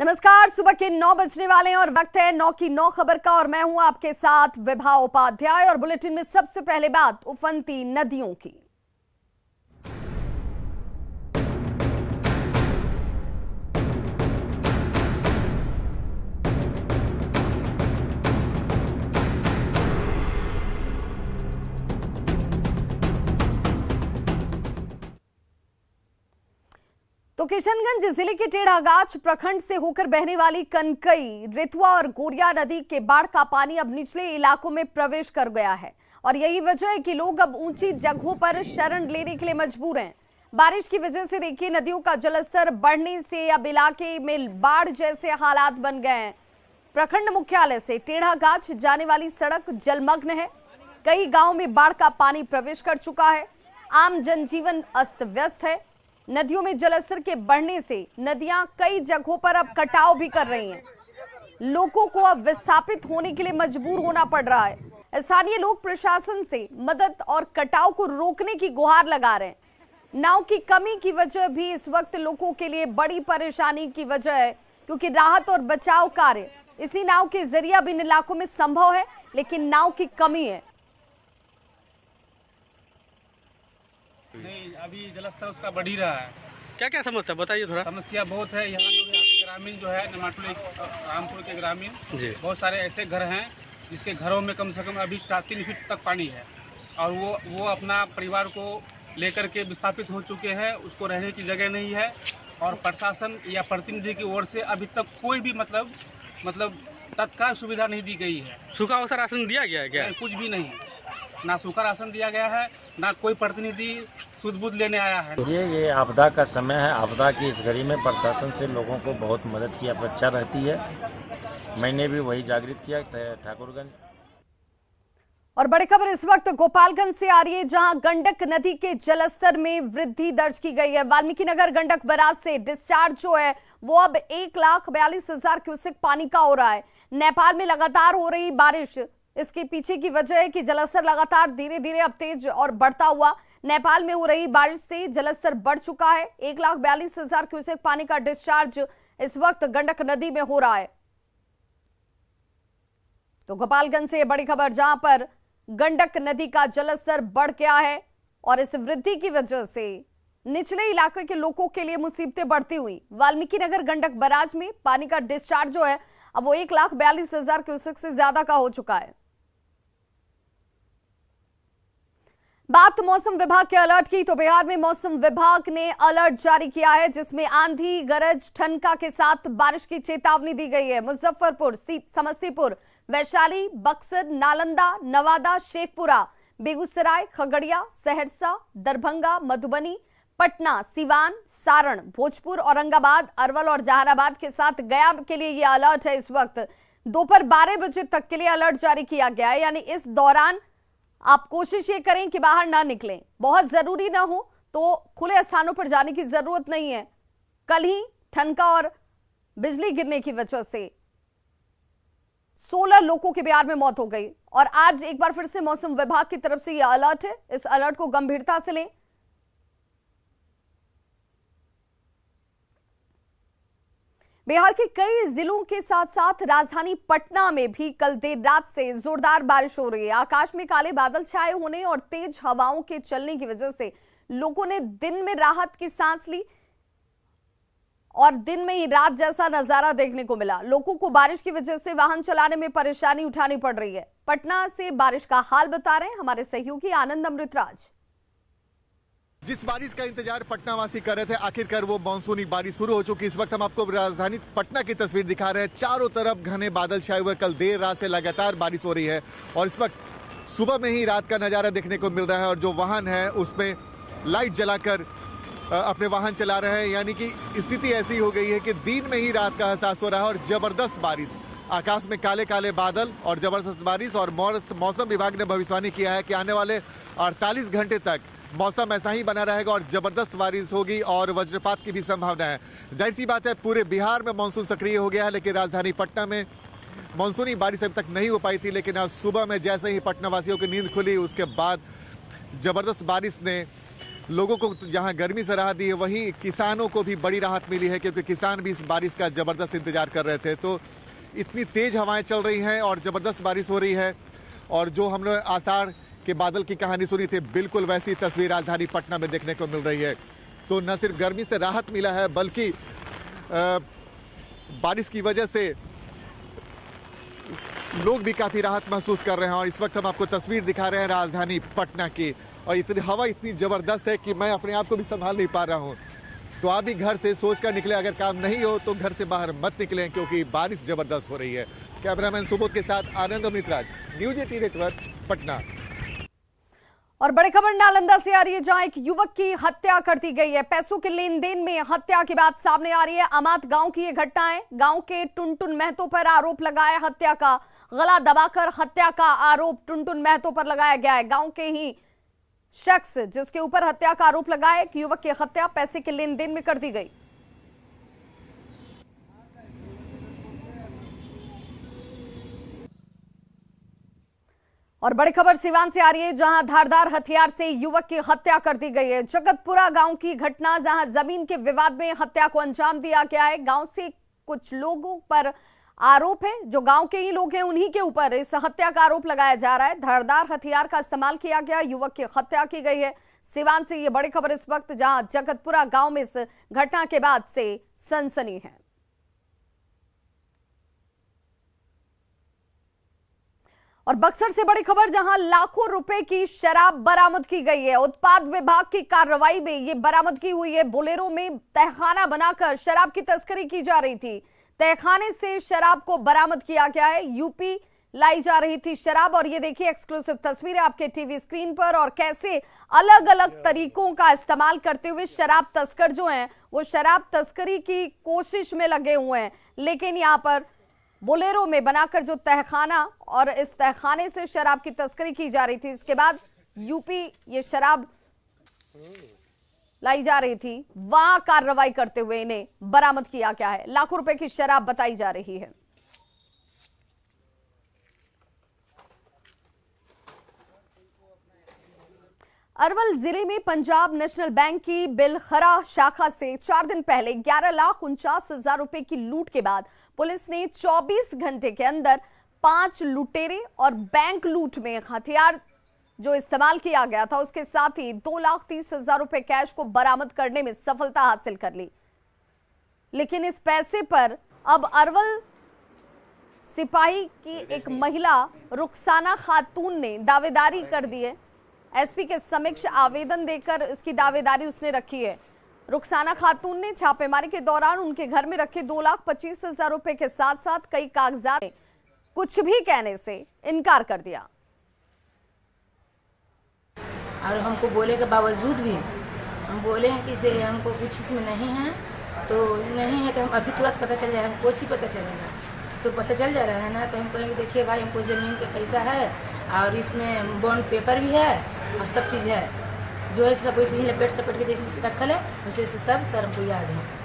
नमस्कार, सुबह के 9 बजने वाले हैं और वक्त है 9 की 9 खबर का। और मैं हूं आपके साथ विभा उपाध्याय। और बुलेटिन में सबसे पहले बात उफनती नदियों की। तो किशनगंज जिले के टेढ़ागाछ प्रखंड से होकर बहने वाली कनकई, रितुआ और गोरिया नदी के बाढ़ का पानी अब निचले इलाकों में प्रवेश कर गया है। और यही वजह है कि लोग अब ऊंची जगहों पर शरण लेने के लिए मजबूर हैं। बारिश की वजह से देखिए नदियों का जलस्तर बढ़ने से अब इलाके में बाढ़ जैसे हालात बन गए हैं। प्रखंड मुख्यालय से टेढ़ागाछ जाने वाली सड़क जलमग्न है। कई गाँव में बाढ़ का पानी प्रवेश कर चुका है। आम जनजीवन अस्त व्यस्त है। नदियों में जलस्तर के बढ़ने से नदियां कई जगहों पर अब कटाव भी कर रही हैं। लोगों को अब विस्थापित होने के लिए मजबूर होना पड़ रहा है। स्थानीय लोग प्रशासन से मदद और कटाव को रोकने की गुहार लगा रहे हैं। नाव की कमी की वजह भी इस वक्त लोगों के लिए बड़ी परेशानी की वजह है, क्योंकि राहत और बचाव कार्य इसी नाव के जरिए अब इन इलाकों में संभव है, लेकिन नाव की कमी है। नहीं, अभी जलस्तर उसका बढ़ ही रहा है। क्या क्या समस्या बताइए थोड़ा। समस्या बहुत है। यहाँ के ग्रामीण जो है नमाटुल रामपुर के ग्रामीण जी, बहुत सारे ऐसे घर हैं जिसके घरों में कम से कम अभी 4-3 फीट तक पानी है, और वो अपना परिवार को लेकर के विस्थापित हो चुके हैं। उसको रहने की जगह नहीं है, और प्रशासन या प्रतिनिधि की ओर से अभी तक कोई भी मतलब तत्काल सुविधा नहीं दी गई है। सूखा अवसर राशन दिया गया है क्या? कुछ भी नहीं, ना सूखा राशन दिया गया है, ना कोई प्रतिनिधि सुध-बुध लेने आया है। ये आपदा का समय है। आपदा की इस घड़ी में प्रशासन से लोगों को बहुत मदद की अपेक्षा रहती है। मैंने भी वही जागृत किया ठाकुरगंज। और बड़ी खबर इस वक्त गोपालगंज से आ रही है, जहां गंडक नदी के जलस्तर में वृद्धि दर्ज की गई है। वाल्मीकि नगर गंडक बराज से डिस्चार्ज जो है वो अब 1,42,000 क्यूसेक पानी का हो रहा है। नेपाल में लगातार हो रही बारिश इसके पीछे की वजह है कि जलस्तर लगातार धीरे धीरे अब तेज और बढ़ता हुआ नेपाल में हो रही बारिश से जलस्तर बढ़ चुका है। 1,42,000 क्यूसेक पानी का डिस्चार्ज इस वक्त गंडक नदी में हो रहा है। तो गोपालगंज से बड़ी खबर, जहां पर गंडक नदी का जलस्तर बढ़ गया है और इस वृद्धि की वजह से निचले इलाके के लोगों के लिए मुसीबतें बढ़ती हुई। वाल्मीकि नगर गंडक बराज में पानी का डिस्चार्ज जो है अब वो 1,42,000 क्यूसेक से ज्यादा का हो चुका है। बात मौसम विभाग के अलर्ट की, तो बिहार में मौसम विभाग ने अलर्ट जारी किया है, जिसमें आंधी, गरज, ठनका के साथ बारिश की चेतावनी दी गई है। मुजफ्फरपुर, समस्तीपुर, वैशाली, बक्सर, नालंदा, नवादा, शेखपुरा, बेगूसराय, खगड़िया, सहरसा, दरभंगा, मधुबनी, पटना, सिवान, सारण, भोजपुर, औरंगाबाद, अरवल और जहानाबाद के साथ गया के लिए यह अलर्ट है। इस वक्त दोपहर 12 बजे तक के लिए अलर्ट जारी किया गया है। यानी इस दौरान आप कोशिश ये करें कि बाहर ना निकलें। बहुत जरूरी ना हो तो खुले स्थानों पर जाने की जरूरत नहीं है। कल ही ठनका और बिजली गिरने की वजह से 16 लोगों की बिहार में मौत हो गई। और आज एक बार फिर से मौसम विभाग की तरफ से यह अलर्ट है। इस अलर्ट को गंभीरता से लें। बिहार के कई जिलों के साथ साथ राजधानी पटना में भी कल देर रात से जोरदार बारिश हो रही है। आकाश में काले बादल छाए होने और तेज हवाओं के चलने की वजह से लोगों ने दिन में राहत की सांस ली और दिन में ही रात जैसा नजारा देखने को मिला। लोगों को बारिश की वजह से वाहन चलाने में परेशानी उठानी पड़ रही है। पटना से बारिश का हाल बता रहे हैं हमारे सहयोगी आनंद अमृतराज। जिस बारिश का इंतजार पटना वासी कर रहे थे, आखिरकार वो मानसूनी बारिश शुरू हो चुकी। इस वक्त हम आपको राजधानी पटना की तस्वीर दिखा रहे हैं। चारों तरफ घने बादल छाए हुए। कल देर रात से लगातार बारिश हो रही है और इस वक्त सुबह में ही रात का नजारा देखने को मिल रहा है। और जो वाहन है उसमें लाइट जलाकर अपने वाहन चला रहे हैं। यानी कि स्थिति ऐसी हो गई है कि दिन में ही रात का एहसास हो रहा है। और जबरदस्त बारिश, आकाश में काले काले बादल और जबरदस्त बारिश। और मौसम विभाग ने भविष्यवाणी किया है कि आने वाले 48 घंटे तक मौसम ऐसा ही बना रहेगा और जबरदस्त बारिश होगी और वज्रपात की भी संभावना है। जाहिर सी बात है पूरे बिहार में मानसून सक्रिय हो गया है, लेकिन राजधानी पटना में मानसूनी बारिश अभी तक नहीं हो पाई थी। लेकिन आज सुबह में जैसे ही पटना वासियों की नींद खुली, उसके बाद जबरदस्त बारिश ने लोगों को जहां गर्मी से राहत दी है, वहीं किसानों को भी बड़ी राहत मिली है, क्योंकि किसान भी इस बारिश का जबरदस्त इंतजार कर रहे थे। तो इतनी तेज हवाएं चल रही हैं और जबरदस्त बारिश हो रही है, और जो हम लोग आषाढ़ के बादल की कहानी सुनी थी, बिल्कुल वैसी तस्वीर राजधानी पटना में देखने को मिल रही है। तो न सिर्फ गर्मी से राहत मिला है, बल्कि बारिश की वजह से लोग भी काफी राहत महसूस कर रहे हैं। और इस वक्त हम आपको तस्वीर दिखा रहे हैं राजधानी पटना की, और इतनी हवा इतनी जबरदस्त है कि मैं अपने आप को भी संभाल नहीं पा रहा हूं। तो आप भी घर से सोच कर निकले, अगर काम नहीं हो तो घर से बाहर मत निकलें, क्योंकि बारिश जबरदस्त हो रही है। कैमरामैन सुबोध के साथ आनंद अमृतराज, न्यूज 18 नेटवर्क, पटना। और बड़ी खबर नालंदा से आ रही है, जहां एक युवक की हत्या कर दी गई है। पैसों के लेन देन में हत्या की बात सामने आ रही है। अमात गांव की ये घटना है। गांव के टुनटुन महतो पर आरोप लगाया हत्या का। गला दबाकर हत्या का आरोप टुनटुन महतो पर लगाया गया है। गांव के ही शख्स जिसके ऊपर हत्या का आरोप लगा है, एक युवक की हत्या पैसे के लेन देन में कर दी गई। और बड़ी खबर सिवान से आ रही है, जहां धारदार हथियार से युवक की हत्या कर दी गई है। जगतपुरा गांव की घटना, जहां जमीन के विवाद में हत्या को अंजाम दिया गया है। गांव से कुछ लोगों पर आरोप है, जो गांव के ही लोग हैं, उन्हीं के ऊपर इस हत्या का आरोप लगाया जा रहा है। धारदार हथियार का इस्तेमाल किया गया, युवक की हत्या की गई है। सिवान से ये बड़ी खबर इस वक्त, जहां जगतपुरा गांव में इस घटना के बाद से सनसनी है। और बक्सर से बड़ी खबर, जहां लाखों रुपए की शराब बरामद की गई है। उत्पाद विभाग की कार्रवाई में ये बरामदगी हुई है। बोलेरो में तहखाना बनाकर शराब की तस्करी की जा रही थी। तहखाने से शराब को बरामद किया गया है। यूपी लाई जा रही थी शराब। और ये देखिए एक्सक्लूसिव तस्वीरें आपके टीवी स्क्रीन पर, और कैसे अलग अलग तरीकों का इस्तेमाल करते हुए शराब तस्कर जो हैं वो शराब तस्करी की कोशिश में लगे हुए हैं। लेकिन यहाँ पर बोलेरो में बनाकर जो तहखाना, और इस तहखाने से शराब की तस्करी की जा रही थी। इसके बाद यूपी ये शराब लाई जा रही थी, वहां कार्रवाई करते हुए इन्हें बरामद किया गया है। लाखों रुपए की शराब बताई जा रही है। अरवल जिले में पंजाब नेशनल बैंक की बिलखरा शाखा से 4 दिन पहले 11,49,000 रुपए की लूट के बाद पुलिस ने 24 घंटे के अंदर 5 लुटेरे और बैंक लूट में हथियार जो इस्तेमाल किया गया था, उसके साथ ही 2,30,000 रुपए कैश को बरामद करने में सफलता हासिल कर ली। लेकिन इस पैसे पर अब अरवल सिपाही की एक महिला रुखसाना खातून ने दावेदारी कर दी है। एसपी के समक्ष आवेदन देकर इसकी दावेदारी उसने रखी है। रुखसाना खातून ने छापेमारी के दौरान उनके घर में रखे 2,25,000 रुपए के साथ साथ कई कागजात में कुछ भी कहने से इनकार कर दिया। और हमको बोले के बावजूद भी हम बोले हैं कि से हमको कुछ इसमें नहीं है, तो नहीं है तो हम अभी तुरंत पता चल जाए, हमको चीज़ पता चलेगा तो पता चल जा रहा है ना। तो हम कहेंगे देखिए भाई, हमको ज़मीन का पैसा है और इसमें बॉन्ड पेपर भी है और सब चीज़ है, जो है सब वैसे ही लपेट सपेट के जैसे रखल है वैसे सब सर हमको याद है।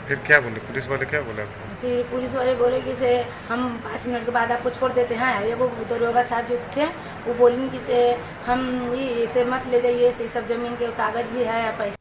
फिर क्या बोले पुलिस वाले, क्या बोले आपको? फिर पुलिस वाले बोले कि से हम 5 मिनट के बाद आपको छोड़ देते हैं। एगो दरोगा साहब जो थे वो बोलेंगे कि से हम ये इसे मत ले जाइए, से सब ज़मीन के कागज़ भी है, पैसा